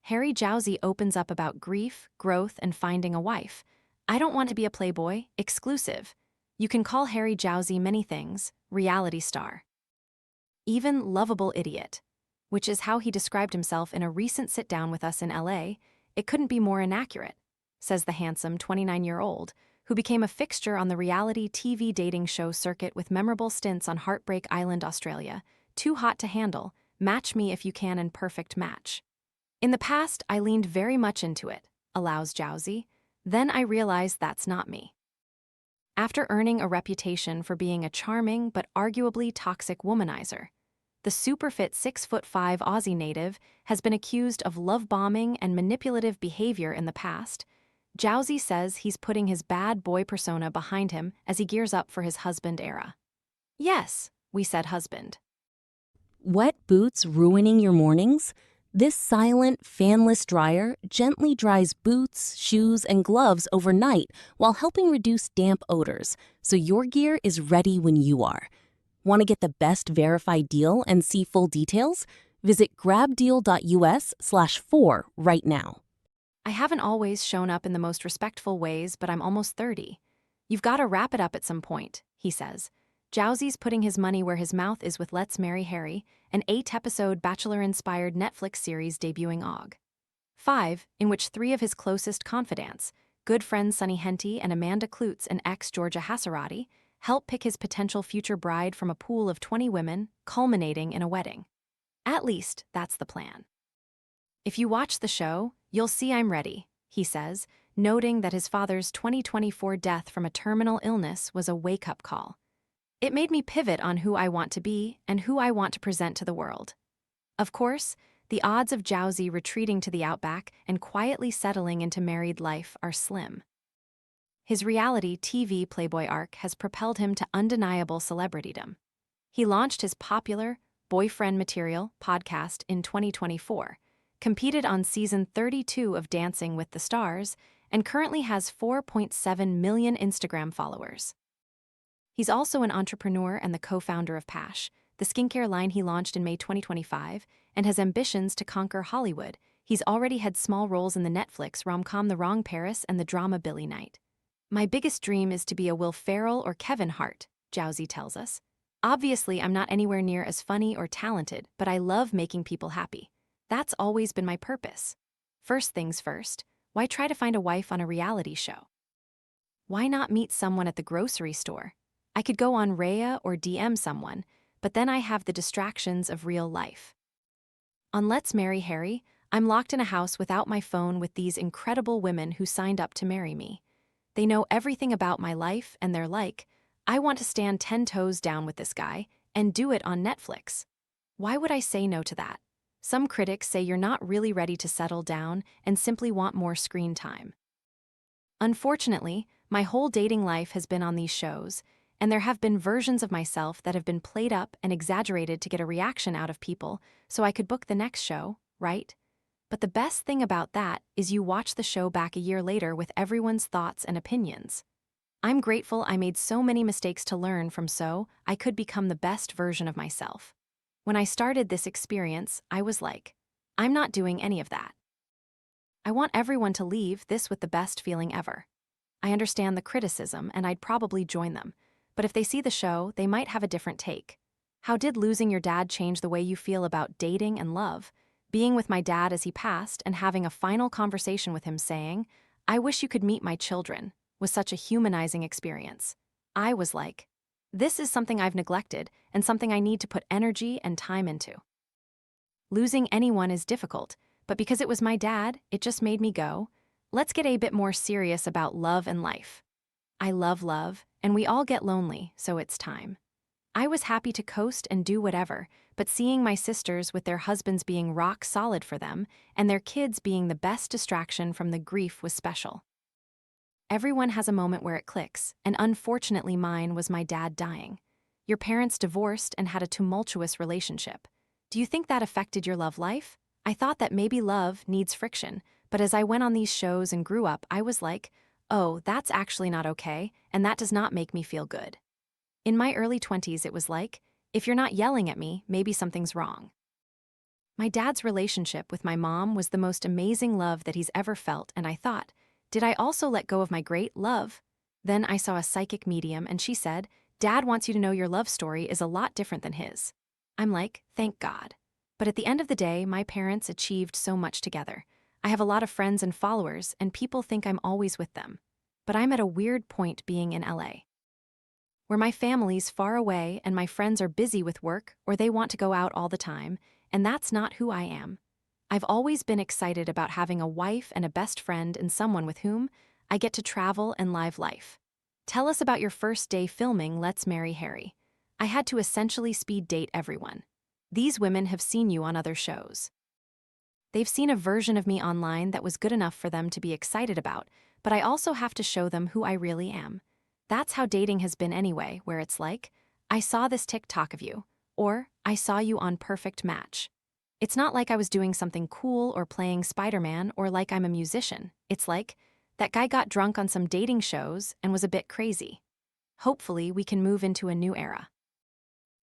Harry Jowsey opens up about grief, growth, and finding a wife. I don't want to be a Playboy, exclusive. You can call Harry Jowsey many things, reality star. Even lovable idiot, which is how he described himself in a recent sit-down with us in LA. It couldn't be more inaccurate, says the handsome 29-year-old, who became a fixture on the reality TV dating show circuit with memorable stints on Heartbreak Island, Australia, Too Hot to Handle, Match Me If You Can, and Perfect Match. In the past, I leaned very much into it, allows Jowsey. Then I realized that's not me. After earning a reputation for being a charming but arguably toxic womanizer, the superfit 6'5" Aussie native has been accused of love bombing and manipulative behavior in the past. Jowsey says he's putting his bad boy persona behind him as he gears up for his husband era. Yes, we said husband. Wet boots ruining your mornings? This silent, fanless dryer gently dries boots, shoes, and gloves overnight while helping reduce damp odors, so your gear is ready when you are. Want to get the best verified deal and see full details? Visit grabdeal.us/4 right now. I haven't always shown up in the most respectful ways, but I'm almost 30. You've got to wrap it up at some point, he says. Jowsey's putting his money where his mouth is with Let's Marry Harry, an 8-episode Bachelor-inspired Netflix series debuting Aug. 5, in which 3 of his closest confidants, good friends Sunny Henty and Amanda Klutz and ex Georgia Hasarati, help pick his potential future bride from a pool of 20 women, culminating in a wedding. At least, that's the plan. If you watch the show, you'll see I'm ready, he says, noting that his father's 2024 death from a terminal illness was a wake-up call. It made me pivot on who I want to be and who I want to present to the world. Of course, the odds of Jowsey retreating to the outback and quietly settling into married life are slim. His reality TV Playboy arc has propelled him to undeniable celebritydom. He launched his popular Boyfriend Material podcast in 2024, competed on season 32 of Dancing with the Stars, and currently has 4.7 million Instagram followers. He's also an entrepreneur and the co-founder of Pash, the skincare line he launched in May 2025, and has ambitions to conquer Hollywood. He's already had small roles in the Netflix rom-com The Wrong Paris and the drama Billy Knight. My biggest dream is to be a Will Ferrell or Kevin Hart, Jowsey tells us. Obviously, I'm not anywhere near as funny or talented, but I love making people happy. That's always been my purpose. First things first, why try to find a wife on a reality show? Why not meet someone at the grocery store? I could go on Raya or DM someone, but then I have the distractions of real life. On Let's Marry Harry, I'm locked in a house without my phone with these incredible women who signed up to marry me. They know everything about my life and they're like, I want to stand 10 toes down with this guy and do it on Netflix. Why would I say no to that? Some critics say you're not really ready to settle down and simply want more screen time. Unfortunately, my whole dating life has been on these shows, and there have been versions of myself that have been played up and exaggerated to get a reaction out of people so I could book the next show, right? But the best thing about that is you watch the show back a year later with everyone's thoughts and opinions. I'm grateful I made so many mistakes to learn from so I could become the best version of myself. When I started this experience, I was like, I'm not doing any of that. I want everyone to leave this with the best feeling ever. I understand the criticism and I'd probably join them, but if they see the show, they might have a different take. How did losing your dad change the way you feel about dating and love? Being with my dad as he passed and having a final conversation with him saying, I wish you could meet my children, was such a humanizing experience. I was like, this is something I've neglected and something I need to put energy and time into. Losing anyone is difficult, but because it was my dad, it just made me go, let's get a bit more serious about love and life. I love love, and we all get lonely, so it's time. I was happy to coast and do whatever, but seeing my sisters with their husbands being rock solid for them and their kids being the best distraction from the grief was special. Everyone has a moment where it clicks, and unfortunately mine was my dad dying. Your parents divorced and had a tumultuous relationship. Do you think that affected your love life? I thought that maybe love needs friction, but as I went on these shows and grew up, I was like, oh, that's actually not okay, and that does not make me feel good. In my early 20s, it was like, if you're not yelling at me, maybe something's wrong. My dad's relationship with my mom was the most amazing love that he's ever felt, and I thought, did I also let go of my great love? Then I saw a psychic medium and she said, Dad wants you to know your love story is a lot different than his. I'm like, thank God. But at the end of the day, my parents achieved so much together. I have a lot of friends and followers, and people think I'm always with them. But I'm at a weird point being in LA, where my family's far away and my friends are busy with work or they want to go out all the time, and that's not who I am. I've always been excited about having a wife and a best friend and someone with whom I get to travel and live life. Tell us about your first day filming Let's Marry Harry. I had to essentially speed date everyone. These women have seen you on other shows. They've seen a version of me online that was good enough for them to be excited about, but I also have to show them who I really am. That's how dating has been anyway, where it's like, I saw this TikTok of you, or I saw you on Perfect Match. It's not like I was doing something cool or playing Spider-Man or like I'm a musician. It's like, that guy got drunk on some dating shows and was a bit crazy. Hopefully, we can move into a new era.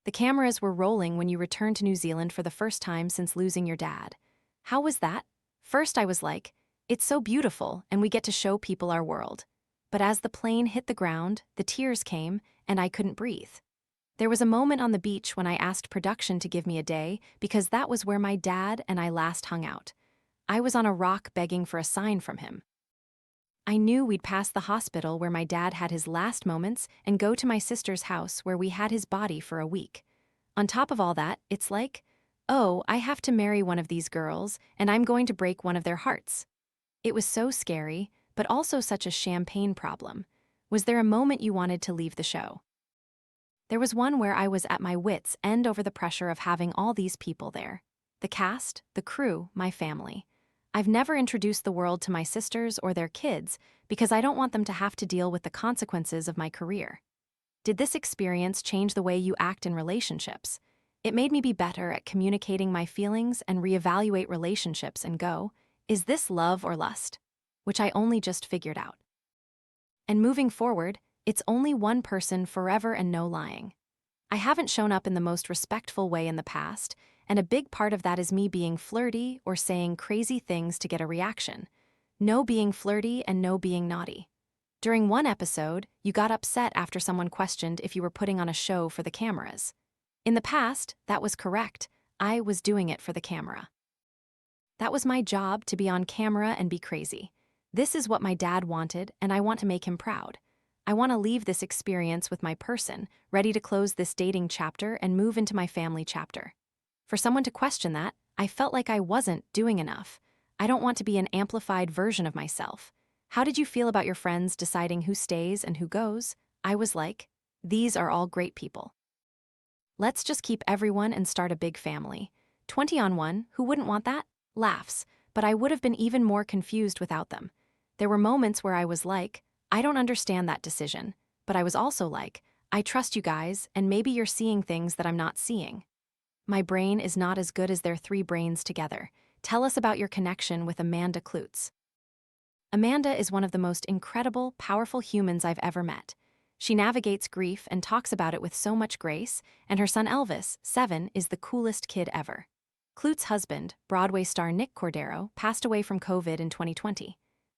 The cameras were rolling when you returned to New Zealand for the first time since losing your dad. How was that? First I was like, it's so beautiful and we get to show people our world. But as the plane hit the ground, the tears came and I couldn't breathe. There was a moment on the beach when I asked production to give me a day because that was where my dad and I last hung out. I was on a rock begging for a sign from him. I knew we'd pass the hospital where my dad had his last moments and go to my sister's house where we had his body for a week. On top of all that, it's like, oh, I have to marry one of these girls and I'm going to break one of their hearts. It was so scary, but also such a champagne problem. Was there a moment you wanted to leave the show? There was one where I was at my wits' end over the pressure of having all these people there. The cast, the crew, my family. I've never introduced the world to my sisters or their kids because I don't want them to have to deal with the consequences of my career. Did this experience change the way you act in relationships? It made me be better at communicating my feelings and reevaluate relationships and go, is this love or lust? Which I only just figured out. And moving forward, it's only one person forever and no lying. I haven't shown up in the most respectful way in the past, and a big part of that is me being flirty or saying crazy things to get a reaction. No being flirty and no being naughty. During one episode, you got upset after someone questioned if you were putting on a show for the cameras. In the past, that was correct. I was doing it for the camera. That was my job, to be on camera and be crazy. This is what my dad wanted, and I want to make him proud. I want to leave this experience with my person, ready to close this dating chapter and move into my family chapter. For someone to question that, I felt like I wasn't doing enough. I don't want to be an amplified version of myself. How did you feel about your friends deciding who stays and who goes? I was like, these are all great people. Let's just keep everyone and start a big family. 20 on 1, who wouldn't want that? Laughs, but I would have been even more confused without them. There were moments where I was like, I don't understand that decision, but I was also like, I trust you guys, and maybe you're seeing things that I'm not seeing. My brain is not as good as their 3 brains together. Tell us about your connection with Amanda Klutz. Amanda is one of the most incredible, powerful humans I've ever met. She navigates grief and talks about it with so much grace, and her son Elvis, 7, is the coolest kid ever. Klutz's husband, Broadway star Nick Cordero, passed away from COVID in 2020.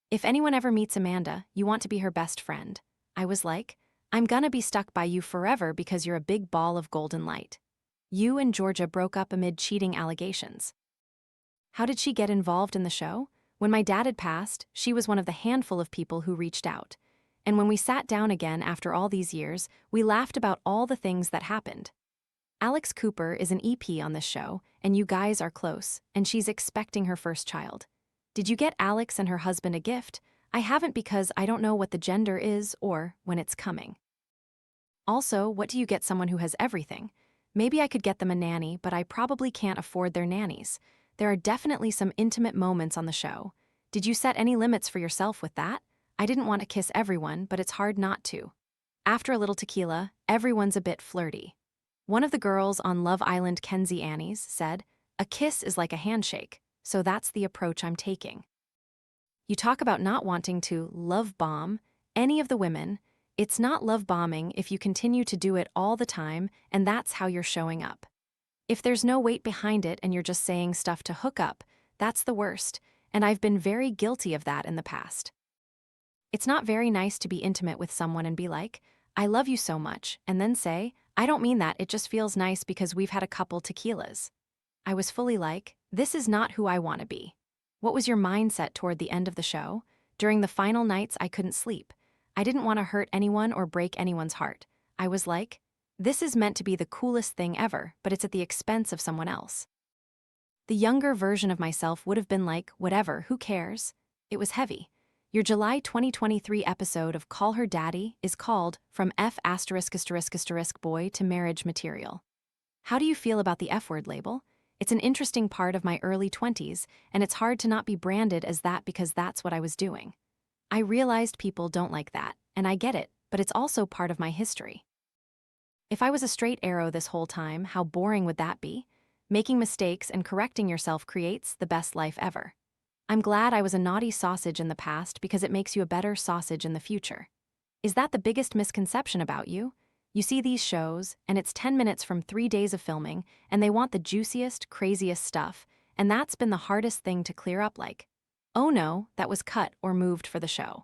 If anyone ever meets Amanda, you want to be her best friend. I was like, I'm gonna be stuck by you forever because you're a big ball of golden light. You and Georgia broke up amid cheating allegations. How did she get involved in the show? When my dad had passed, she was one of the handful of people who reached out. And when we sat down again after all these years, we laughed about all the things that happened. Alex Cooper is an EP on this show, and you guys are close, and she's expecting her first child. Did you get Alex and her husband a gift? I haven't because I don't know what the gender is or when it's coming. Also, what do you get someone who has everything? Maybe I could get them a nanny, but I probably can't afford their nannies. There are definitely some intimate moments on the show. Did you set any limits for yourself with that? I didn't want to kiss everyone, but it's hard not to. After a little tequila, everyone's a bit flirty. One of the girls on Love Island, Kenzie Annies, said, a kiss is like a handshake, so that's the approach I'm taking. You talk about not wanting to love bomb any of the women. It's not love bombing if you continue to do it all the time, and that's how you're showing up. If there's no weight behind it and you're just saying stuff to hook up, that's the worst, and I've been very guilty of that in the past. It's not very nice to be intimate with someone and be like, I love you so much, and then say, I don't mean that, it just feels nice because we've had a couple tequilas. I was fully like, this is not who I want to be. What was your mindset toward the end of the show? During the final nights, I couldn't sleep. I didn't want to hurt anyone or break anyone's heart. I was like, this is meant to be the coolest thing ever, but it's at the expense of someone else. The younger version of myself would have been like, whatever, who cares? It was heavy. Your July 2023 episode of Call Her Daddy is called From F*** Boy to Marriage Material. How do you feel about the F-word label? It's an interesting part of my early 20s, and it's hard to not be branded as that because that's what I was doing. I realized people don't like that, and I get it, but it's also part of my history. If I was a straight arrow this whole time, how boring would that be? Making mistakes and correcting yourself creates the best life ever. I'm glad I was a naughty sausage in the past because it makes you a better sausage in the future. Is that the biggest misconception about you? You see these shows, and it's 10 minutes from 3 days of filming, and they want the juiciest, craziest stuff, and that's been the hardest thing to clear up like, oh no, that was cut or moved for the show.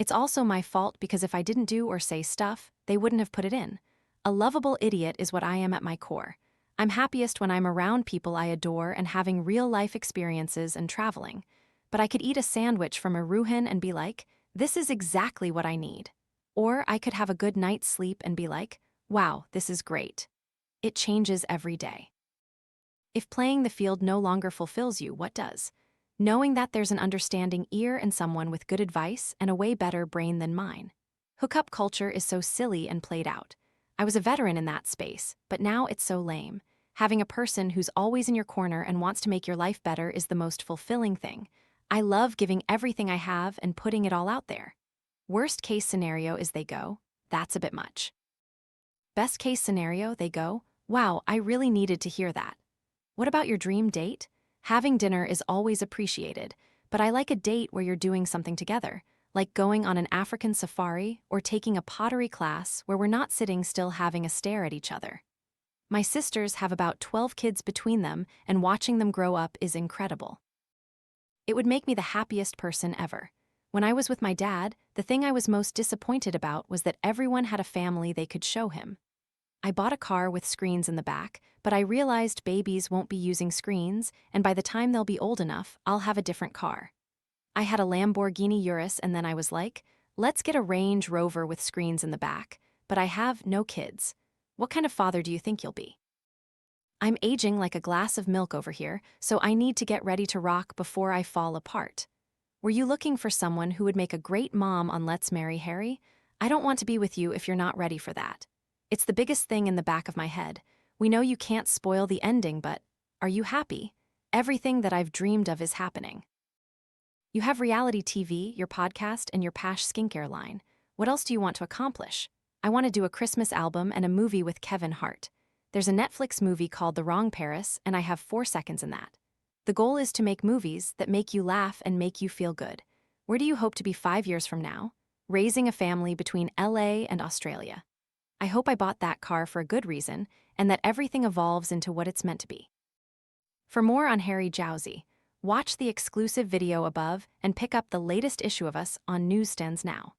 It's also my fault because if I didn't do or say stuff, they wouldn't have put it in. A lovable idiot is what I am at my core. I'm happiest when I'm around people I adore and having real-life experiences and traveling. But I could eat a sandwich from a Ruhin and be like, this is exactly what I need. Or I could have a good night's sleep and be like, wow, this is great. It changes every day. If playing the field no longer fulfills you, what does? Knowing that there's an understanding ear and someone with good advice and a way better brain than mine. Hookup culture is so silly and played out. I was a veteran in that space, but now it's so lame. Having a person who's always in your corner and wants to make your life better is the most fulfilling thing. I love giving everything I have and putting it all out there. Worst case scenario is they go, that's a bit much. Best case scenario, they go, wow, I really needed to hear that. What about your dream date? Having dinner is always appreciated, but I like a date where you're doing something together, like going on an African safari or taking a pottery class where we're not sitting still having a stare at each other. My sisters have about 12 kids between them, and watching them grow up is incredible. It would make me the happiest person ever. When I was with my dad, the thing I was most disappointed about was that everyone had a family they could show him. I bought a car with screens in the back, but I realized babies won't be using screens, and by the time they'll be old enough, I'll have a different car. I had a Lamborghini Urus, and then I was like, let's get a Range Rover with screens in the back, but I have no kids. What kind of father do you think you'll be? I'm aging like a glass of milk over here, so I need to get ready to rock before I fall apart. Were you looking for someone who would make a great mom on Let's Marry Harry? I don't want to be with you if you're not ready for that. It's the biggest thing in the back of my head. We know you can't spoil the ending, but are you happy? Everything that I've dreamed of is happening. You have reality TV, your podcast, and your Pash skincare line. What else do you want to accomplish? I want to do a Christmas album and a movie with Kevin Hart. There's a Netflix movie called The Wrong Paris, and I have 4 seconds in that. The goal is to make movies that make you laugh and make you feel good. Where do you hope to be 5 years from now? Raising a family between LA and Australia. I hope I bought that car for a good reason, and that everything evolves into what it's meant to be. For more on Harry Jowsey, watch the exclusive video above and pick up the latest issue of us on newsstands now.